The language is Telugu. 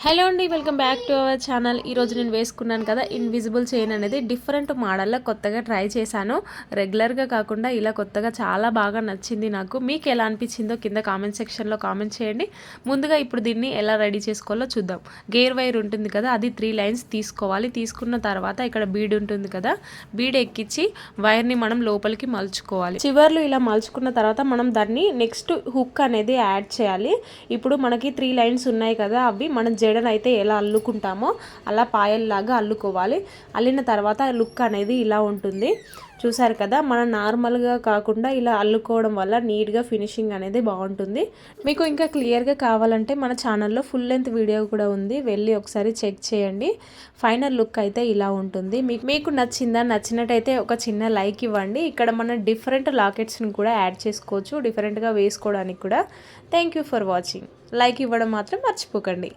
హలో అండి, welcome back to our channel. ఈరోజు నేను వేసుకున్నాను కదా ఇన్విజిబుల్ చైన్ అనేది డిఫరెంట్ మోడల్లో కొత్తగా ట్రై చేశాను. రెగ్యులర్గా కాకుండా ఇలా కొత్తగా చాలా బాగా నచ్చింది నాకు. మీకు ఎలా అనిపించిందో కింద కామెంట్ సెక్షన్లో కామెంట్ చేయండి. ముందుగా ఇప్పుడు దీన్ని ఎలా రెడీ చేసుకోవాలో చూద్దాం. గేర్ వైర్ ఉంటుంది కదా, అది 3 లైన్స్ తీసుకోవాలి. తీసుకున్న తర్వాత ఇక్కడ బీడ్ ఉంటుంది కదా, బీడ్ ఎక్కించి వైర్ని మనం లోపలికి మలుచుకోవాలి. చివర్లు ఇలా మలుచుకున్న తర్వాత మనం దాన్ని నెక్స్ట్ హుక్ అనేది యాడ్ చేయాలి. ఇప్పుడు మనకి 3 లైన్స్ ఉన్నాయి కదా, అవి మనం జడనైతే ఎలా అల్లుకుంటామో అలా పాయల్లాగా అల్లుకోవాలి. అల్లిన తర్వాత లుక్ అనేది ఇలా ఉంటుంది. చూసారు కదా, మనం నార్మల్గా కాకుండా ఇలా అల్లుకోవడం వల్ల నీట్గా ఫినిషింగ్ అనేది బాగుంటుంది. మీకు ఇంకా క్లియర్గా కావాలంటే మన ఛానల్లో ఫుల్ లెంత్ వీడియో కూడా ఉంది, వెళ్ళి ఒకసారి చెక్ చేయండి. ఫైనల్ లుక్ అయితే ఇలా ఉంటుంది. మీకు నచ్చిందా? నచ్చినట్టయితే ఒక చిన్న లైక్ ఇవ్వండి. ఇక్కడ మనం డిఫరెంట్ లాకెట్స్ని కూడా యాడ్ చేసుకోవచ్చు, డిఫరెంట్గా వేసుకోవడానికి కూడా. Thank you for watching. Like ఇవ్వడం మాత్రం మర్చిపోకండి.